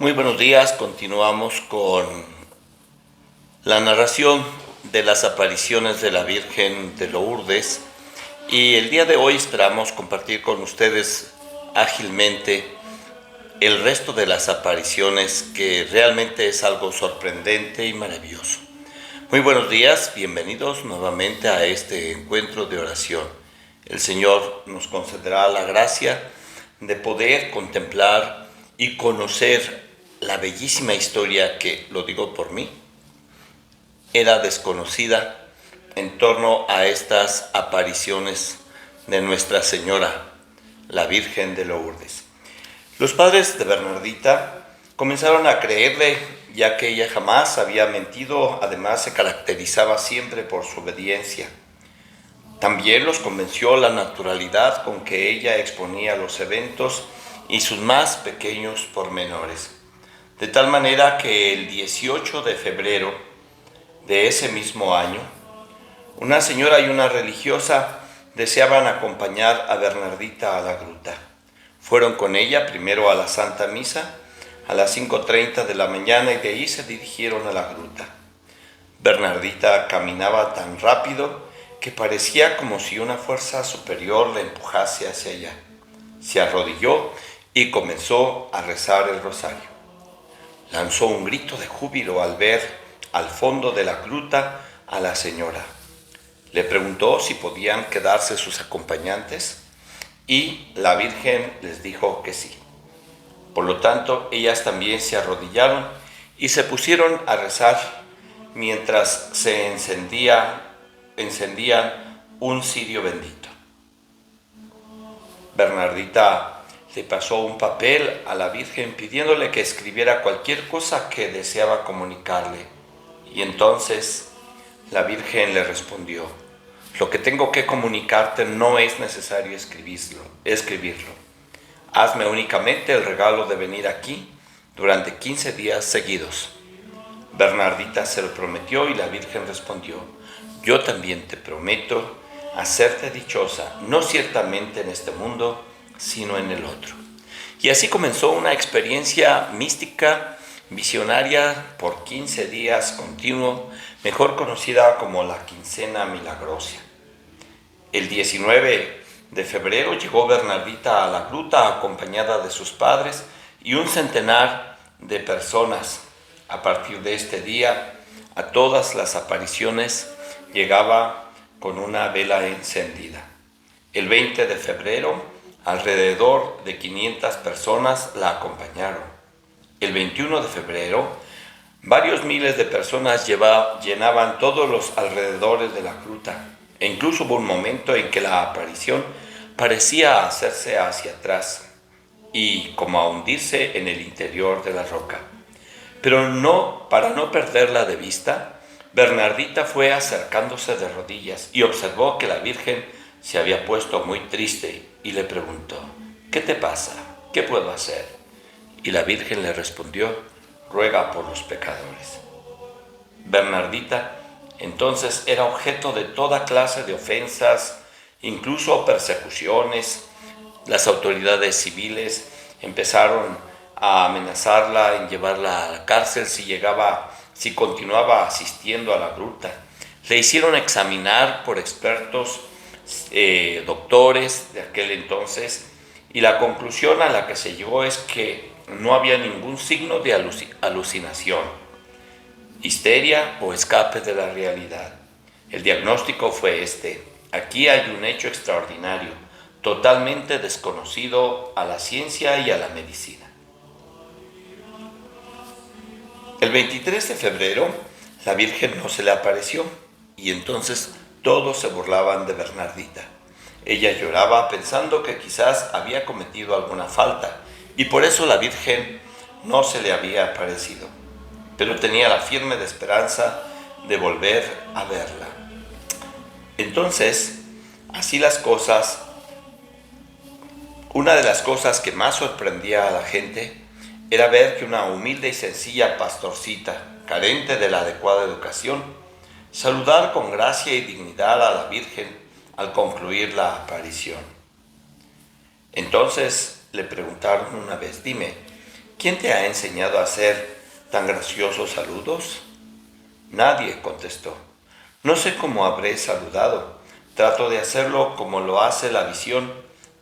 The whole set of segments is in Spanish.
Muy buenos días, continuamos con la narración de las apariciones de la Virgen de Lourdes y el día de hoy esperamos compartir con ustedes ágilmente el resto de las apariciones, que realmente es algo sorprendente y maravilloso. Muy buenos días, bienvenidos nuevamente a este encuentro de oración. El Señor nos concederá la gracia de poder contemplar y conocer la bellísima historia que, lo digo por mí, era desconocida en torno a estas apariciones de Nuestra Señora, la Virgen de Lourdes. Los padres de Bernardita comenzaron a creerle, ya que ella jamás había mentido, además se caracterizaba siempre por su obediencia. También los convenció la naturalidad con que ella exponía los eventos y sus más pequeños pormenores. De tal manera que el 18 de febrero de ese mismo año, una señora y una religiosa deseaban acompañar a Bernardita a la gruta. Fueron con ella primero a la Santa Misa a las 5:30 de la mañana y de ahí se dirigieron a la gruta. Bernardita caminaba tan rápido que parecía como si una fuerza superior la empujase hacia allá. Se arrodilló y comenzó a rezar el rosario. Lanzó un grito de júbilo al ver al fondo de la gruta a la señora. Le preguntó si podían quedarse sus acompañantes y la Virgen les dijo que sí. Por lo tanto, ellas también se arrodillaron y se pusieron a rezar mientras se encendían un cirio bendito. Bernardita le pasó un papel a la Virgen pidiéndole que escribiera cualquier cosa que deseaba comunicarle. Y entonces la Virgen le respondió: lo que tengo que comunicarte no es necesario escribirlo. Hazme únicamente el regalo de venir aquí durante 15 días seguidos. Bernardita se lo prometió y la Virgen respondió: yo también te prometo hacerte dichosa, no ciertamente en este mundo, sino en el otro. Y así comenzó una experiencia mística, visionaria, por 15 días continuo, mejor conocida como la Quincena Milagrosa. El 19 de febrero llegó Bernardita a la gruta acompañada de sus padres y un centenar de personas. A partir de este día, a todas las apariciones llegaba con una vela encendida. El 20 de febrero, alrededor de 500 personas la acompañaron. El 21 de febrero, varios miles de personas llenaban todos los alrededores de la gruta. E incluso hubo un momento en que la aparición parecía hacerse hacia atrás y como a hundirse en el interior de la roca. Pero para no perderla de vista, Bernardita fue acercándose de rodillas y observó que la Virgen se había puesto muy triste y le preguntó: ¿qué te pasa? ¿Qué puedo hacer? Y la Virgen le respondió: ruega por los pecadores. Bernardita entonces era objeto de toda clase de ofensas, incluso persecuciones. Las autoridades civiles empezaron a amenazarla en llevarla a la cárcel si continuaba asistiendo a la gruta. Le hicieron examinar por expertos doctores de aquel entonces y la conclusión a la que se llegó es que no había ningún signo de alucinación, histeria o escape de la realidad. El diagnóstico fue este: aquí hay un hecho extraordinario, totalmente desconocido a la ciencia y a la medicina. El 23 de febrero, la Virgen no se le apareció y entonces todos se burlaban de Bernardita. Ella lloraba pensando que quizás había cometido alguna falta y por eso la Virgen no se le había aparecido. Pero tenía la firme esperanza de volver a verla. Entonces, así las cosas, una de las cosas que más sorprendía a la gente era ver que una humilde y sencilla pastorcita, carente de la adecuada educación, saludar con gracia y dignidad a la Virgen al concluir la aparición. Entonces le preguntaron una vez: dime, ¿quién te ha enseñado a hacer tan graciosos saludos? Nadie, contestó. No sé cómo habré saludado. Trato de hacerlo como lo hace la visión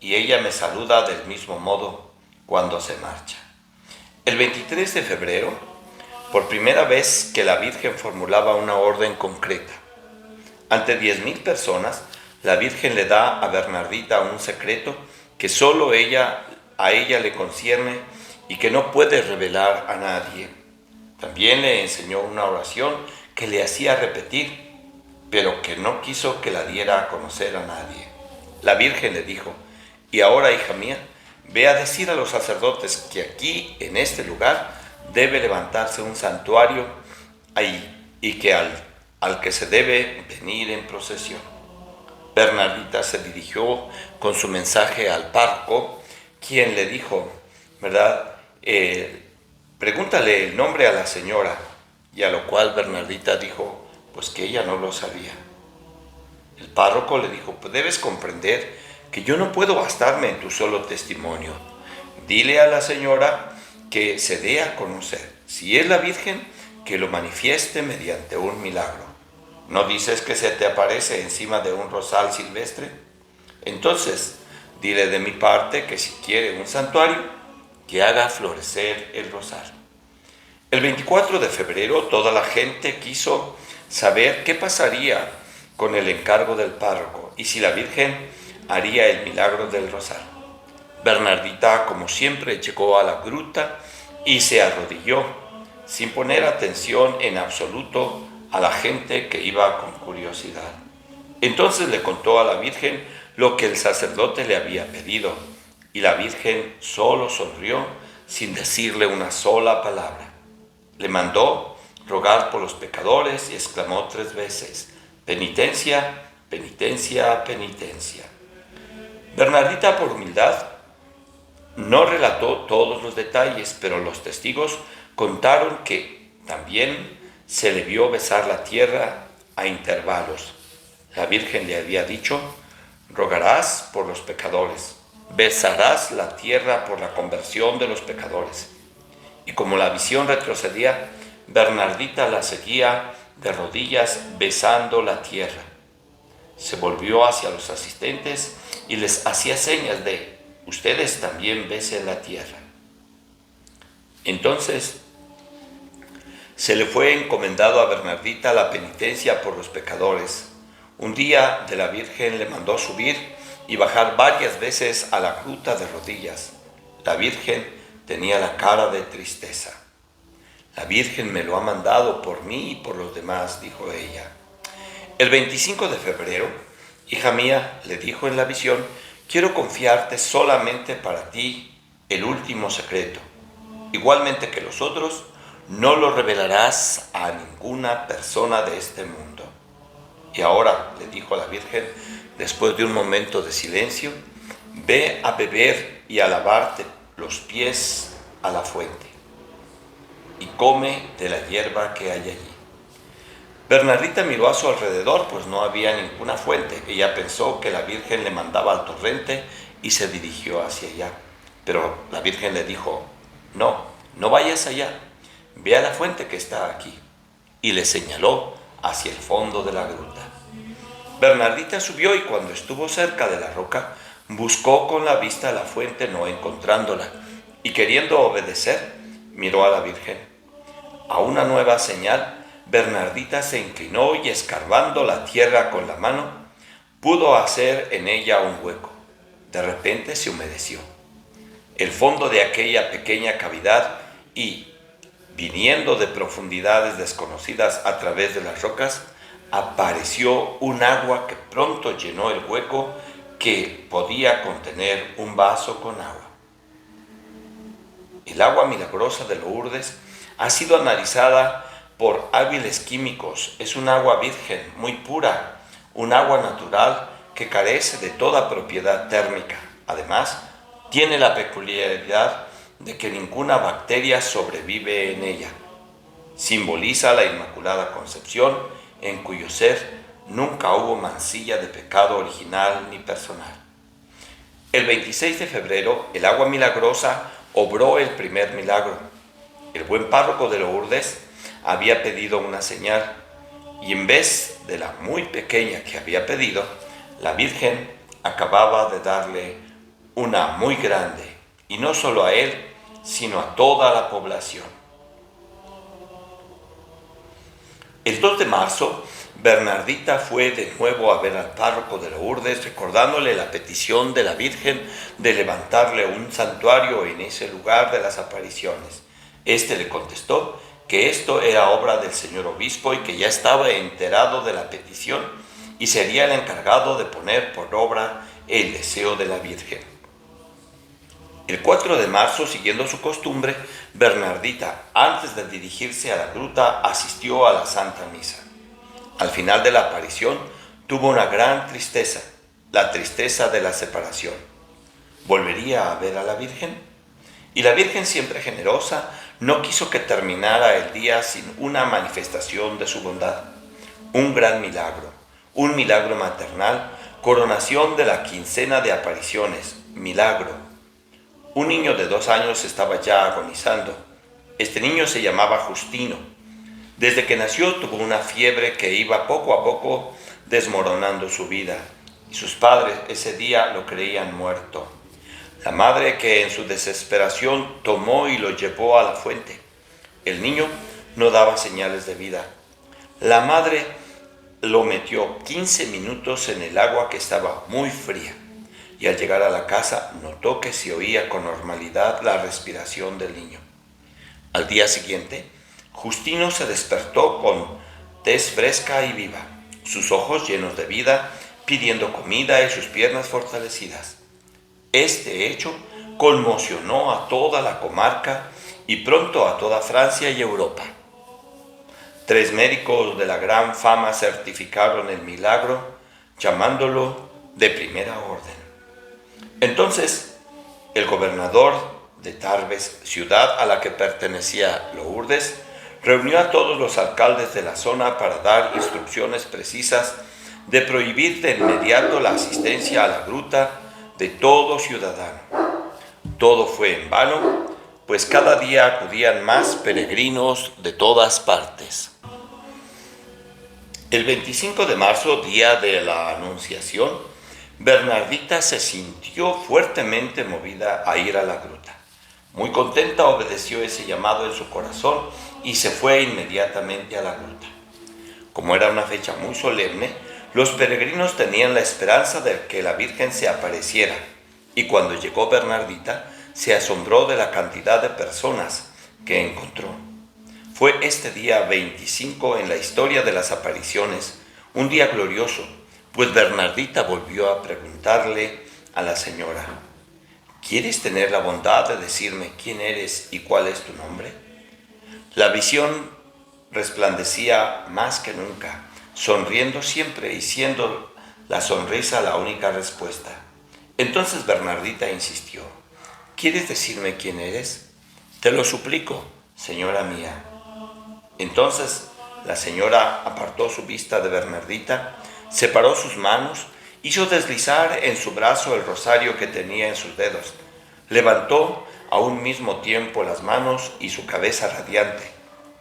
y ella me saluda del mismo modo cuando se marcha. El 23 de febrero, por primera vez que la Virgen formulaba una orden concreta. Ante 10,000 personas, la Virgen le da a Bernardita un secreto que solo a ella le concierne y que no puede revelar a nadie. También le enseñó una oración que le hacía repetir, pero que no quiso que la diera a conocer a nadie. La Virgen le dijo: y ahora, hija mía, ve a decir a los sacerdotes que aquí, en este lugar, debe levantarse un santuario ahí, y que al que se debe venir en procesión. Bernardita se dirigió con su mensaje al párroco, quien le dijo, ¿verdad? Pregúntale el nombre a la señora. Y a lo cual Bernardita dijo, pues que ella no lo sabía. El párroco le dijo, pues debes comprender que yo no puedo bastarme en tu solo testimonio. Dile a la señora que se dé a conocer. Si es la Virgen, que lo manifieste mediante un milagro. ¿No dices que se te aparece encima de un rosal silvestre? Entonces, dile de mi parte que si quiere un santuario, que haga florecer el rosal. El 24 de febrero toda la gente quiso saber qué pasaría con el encargo del párroco y si la Virgen haría el milagro del rosal. Bernardita, como siempre, llegó a la gruta y se arrodilló, sin poner atención en absoluto a la gente que iba con curiosidad. Entonces le contó a la Virgen lo que el sacerdote le había pedido, y la Virgen solo sonrió sin decirle una sola palabra. Le mandó rogar por los pecadores y exclamó 3 veces, penitencia, penitencia, penitencia. Bernardita, por humildad, no relató todos los detalles, pero los testigos contaron que también se le vio besar la tierra a intervalos. La Virgen le había dicho, rogarás por los pecadores, besarás la tierra por la conversión de los pecadores. Y como la visión retrocedía, Bernardita la seguía de rodillas besando la tierra. Se volvió hacia los asistentes y les hacía señas de, ustedes también besen la tierra. Entonces se le fue encomendado a Bernardita la penitencia por los pecadores. Un día de la Virgen le mandó subir y bajar varias veces a la gruta de rodillas. La Virgen tenía la cara de tristeza. La Virgen me lo ha mandado por mí y por los demás, dijo ella. El 25 de febrero, hija mía, le dijo en la visión, quiero confiarte solamente para ti el último secreto. Igualmente que los otros, no lo revelarás a ninguna persona de este mundo. Y ahora, le dijo a la Virgen, después de un momento de silencio, ve a beber y a lavarte los pies a la fuente y come de la hierba que hay allí. Bernardita miró a su alrededor, pues no había ninguna fuente. Ella pensó que la Virgen le mandaba al torrente y se dirigió hacia allá. Pero la Virgen le dijo, no vayas allá, ve a la fuente que está aquí. Y le señaló hacia el fondo de la gruta. Bernardita subió y cuando estuvo cerca de la roca, buscó con la vista la fuente no encontrándola, y queriendo obedecer, miró a la Virgen. A una nueva señal, Bernardita se inclinó y escarbando la tierra con la mano, pudo hacer en ella un hueco. De repente se humedeció el fondo de aquella pequeña cavidad y, viniendo de profundidades desconocidas a través de las rocas, apareció un agua que pronto llenó el hueco que podía contener un vaso con agua. El agua milagrosa de Lourdes ha sido analizada por hábiles químicos. Es un agua virgen, muy pura, un agua natural que carece de toda propiedad térmica. Además, tiene la peculiaridad de que ninguna bacteria sobrevive en ella. Simboliza la Inmaculada Concepción, en cuyo ser nunca hubo mancilla de pecado original ni personal. El 26 de febrero, el agua milagrosa obró el primer milagro. El buen párroco de Lourdes había pedido una señal, y en vez de la muy pequeña que había pedido, la Virgen acababa de darle una muy grande, y no solo a él, sino a toda la población. El 2 de marzo, Bernardita fue de nuevo a ver al párroco de Lourdes, recordándole la petición de la Virgen de levantarle un santuario en ese lugar de las apariciones. Este le contestó que esto era obra del señor obispo y que ya estaba enterado de la petición y sería el encargado de poner por obra el deseo de la Virgen. El 4 de marzo, siguiendo su costumbre, Bernardita, antes de dirigirse a la gruta, asistió a la Santa Misa. Al final de la aparición, tuvo una gran tristeza, la tristeza de la separación. ¿Volvería a ver a la Virgen? Y la Virgen, siempre generosa, no quiso que terminara el día sin una manifestación de su bondad. Un gran milagro, un milagro maternal, coronación de la quincena de apariciones, milagro. Un niño de 2 años estaba ya agonizando. Este niño se llamaba Justino. Desde que nació tuvo una fiebre que iba poco a poco desmoronando su vida, y sus padres ese día lo creían muerto. La madre, que en su desesperación tomó y lo llevó a la fuente. El niño no daba señales de vida. La madre lo metió 15 minutos en el agua que estaba muy fría, y al llegar a la casa notó que se oía con normalidad la respiración del niño. Al día siguiente, Justino se despertó con tez fresca y viva, sus ojos llenos de vida, pidiendo comida y sus piernas fortalecidas. Este hecho conmocionó a toda la comarca y pronto a toda Francia y Europa. 3 médicos de la gran fama certificaron el milagro, llamándolo de primera orden. Entonces, el gobernador de Tarbes, ciudad a la que pertenecía Lourdes, reunió a todos los alcaldes de la zona para dar instrucciones precisas de prohibir de inmediato la asistencia a la gruta de todo ciudadano. Todo fue en vano, pues cada día acudían más peregrinos de todas partes. El 25 de marzo, día de la Anunciación, Bernardita se sintió fuertemente movida a ir a la gruta. Muy contenta obedeció ese llamado en su corazón y se fue inmediatamente a la gruta. Como era una fecha muy solemne, los peregrinos tenían la esperanza de que la Virgen se apareciera, y cuando llegó Bernardita, se asombró de la cantidad de personas que encontró. Fue este día 25 en la historia de las apariciones, un día glorioso, pues Bernardita volvió a preguntarle a la señora: ¿quieres tener la bondad de decirme quién eres y cuál es tu nombre? La visión resplandecía más que nunca, sonriendo siempre y siendo la sonrisa la única respuesta. Entonces Bernardita insistió: ¿quieres decirme quién eres? Te lo suplico, señora mía. Entonces la señora apartó su vista de Bernardita, separó sus manos, hizo deslizar en su brazo el rosario que tenía en sus dedos, levantó a un mismo tiempo las manos y su cabeza radiante,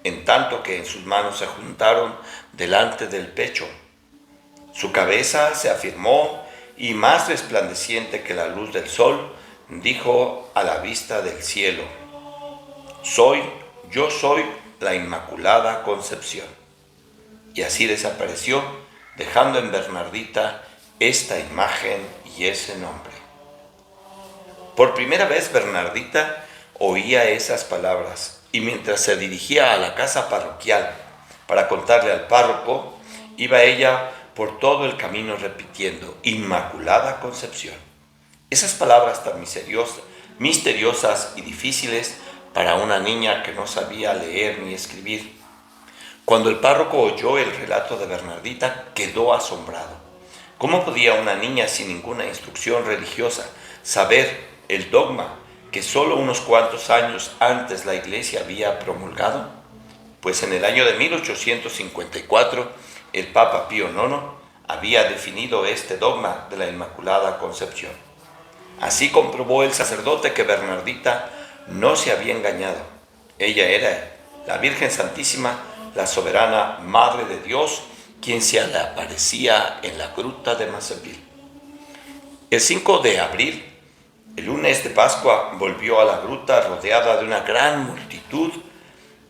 en tanto que en sus manos se juntaron delante del pecho. Su cabeza se afirmó y, más resplandeciente que la luz del sol, dijo a la vista del cielo: yo soy la Inmaculada Concepción. Y así desapareció, dejando en Bernardita esta imagen y ese nombre. Por primera vez Bernardita oía esas palabras, y mientras se dirigía a la casa parroquial para contarle al párroco, iba ella por todo el camino repitiendo: Inmaculada Concepción. Esas palabras tan misteriosas y difíciles para una niña que no sabía leer ni escribir. Cuando el párroco oyó el relato de Bernardita, quedó asombrado. ¿Cómo podía una niña sin ninguna instrucción religiosa saber el dogma que solo unos cuantos años antes la Iglesia había promulgado? Pues en el año de 1854, el Papa Pío IX había definido este dogma de la Inmaculada Concepción. Así comprobó el sacerdote que Bernardita no se había engañado. Ella era la Virgen Santísima, la soberana Madre de Dios, quien se le aparecía en la gruta de Mazapil. El 5 de abril, el lunes de Pascua, volvió a la gruta rodeada de una gran multitud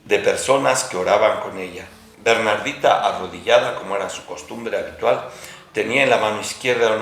de personas que oraban con ella. Bernardita, arrodillada como era su costumbre habitual, tenía en la mano izquierda